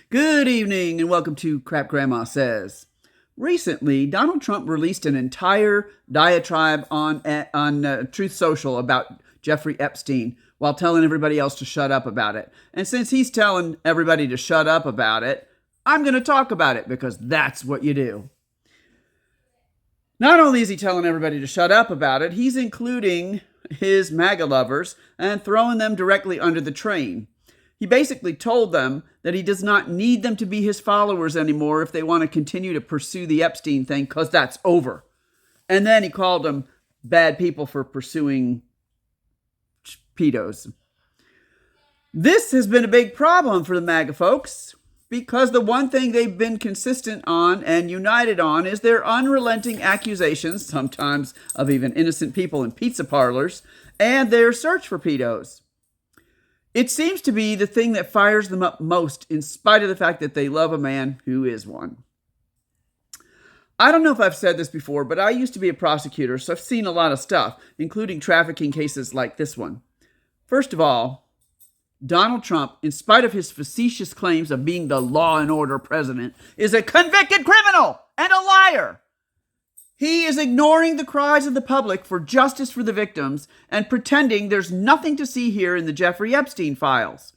Good evening and welcome to Crap Grandma Says. Recently, Donald Trump released an entire diatribe on Truth Social about Jeffrey Epstein while telling everybody else to shut up about it. And since he's telling everybody to shut up about it, I'm going to talk about it because that's what you do. Not only is he telling everybody to shut up about it, he's including his MAGA lovers and throwing them directly under the train. He basically told them that he does not need them to be his followers anymore if they want to continue to pursue the Epstein thing, because that's over. And then he called them bad people for pursuing pedos. This has been a big problem for the MAGA folks, because the one thing they've been consistent on and united on is their unrelenting accusations, sometimes of even innocent people in pizza parlors, and their search for pedos. It seems to be the thing that fires them up most, in spite of the fact that they love a man who is one. I don't know if I've said this before, but I used to be a prosecutor, so I've seen a lot of stuff, including trafficking cases like this one. First of all, Donald Trump, in spite of his facetious claims of being the law and order president, is a convicted criminal and a liar. He is ignoring the cries of the public for justice for the victims and pretending there's nothing to see here in the Jeffrey Epstein files.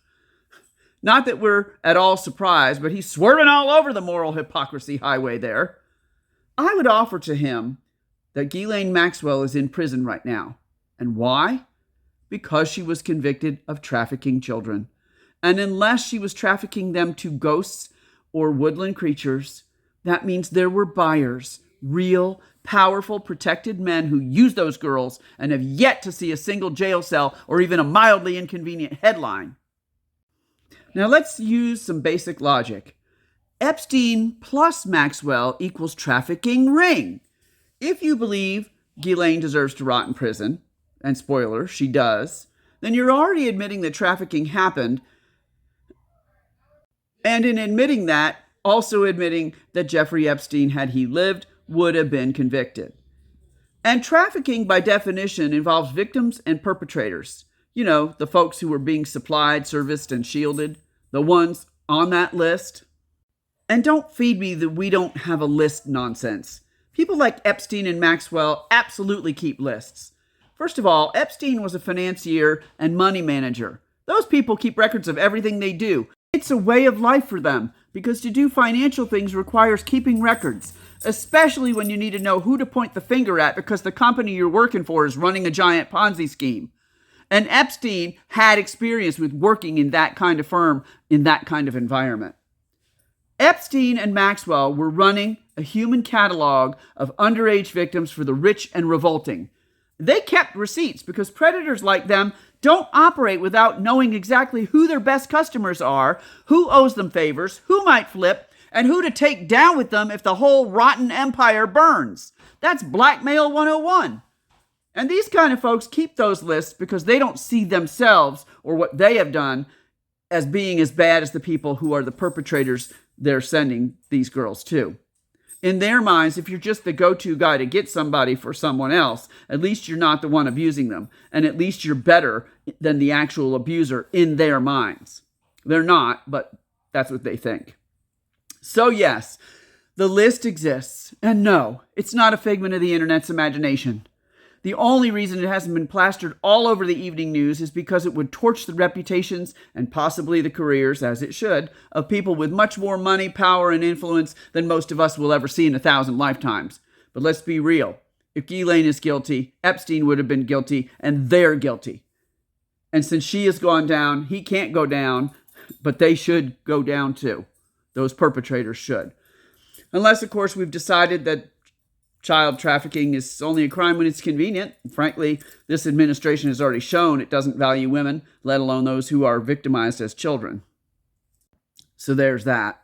Not that we're at all surprised, but he's swerving all over the moral hypocrisy highway there. I would offer to him that Ghislaine Maxwell is in prison right now. And why? Because she was convicted of trafficking children. And unless she was trafficking them to ghosts or woodland creatures, that means there were buyers, real, powerful, protected men who use those girls and have yet to see a single jail cell or even a mildly inconvenient headline. Now let's use some basic logic. Epstein plus Maxwell equals trafficking ring. If you believe Ghislaine deserves to rot in prison, and spoiler, she does, then you're already admitting that trafficking happened, and in admitting that, also admitting that Jeffrey Epstein, had he lived, would have been convicted. And trafficking, by definition, involves victims and perpetrators. You know, the folks who were being supplied, serviced, and shielded. The ones on that list. And don't feed me that we don't have a list nonsense. People like Epstein and Maxwell absolutely keep lists. First of all, Epstein was a financier and money manager. Those people keep records of everything they do. It's a way of life for them, because to do financial things requires keeping records, especially when you need to know who to point the finger at because the company you're working for is running a giant Ponzi scheme. And Epstein had experience with working in that kind of firm, in that kind of environment. Epstein and Maxwell were running a human catalog of underage victims for the rich and revolting. They kept receipts because predators like them don't operate without knowing exactly who their best customers are, who owes them favors, who might flip, and who to take down with them if the whole rotten empire burns. That's blackmail 101. And these kind of folks keep those lists because they don't see themselves or what they have done as being as bad as the people who are the perpetrators they're sending these girls to. In their minds, if you're just the go-to guy to get somebody for someone else, at least you're not the one abusing them. And at least you're better than the actual abuser in their minds. They're not, but that's what they think. So yes, the list exists. And no, it's not a figment of the internet's imagination. The only reason it hasn't been plastered all over the evening news is because it would torch the reputations and possibly the careers, as it should, of people with much more money, power, and influence than most of us will ever see in 1,000 lifetimes. But let's be real. If Ghislaine is guilty, Epstein would have been guilty, and they're guilty. And since she has gone down, he can't go down, but they should go down too. Those perpetrators should. Unless, of course, we've decided that child trafficking is only a crime when it's convenient. Frankly, this administration has already shown it doesn't value women, let alone those who are victimized as children. So there's that.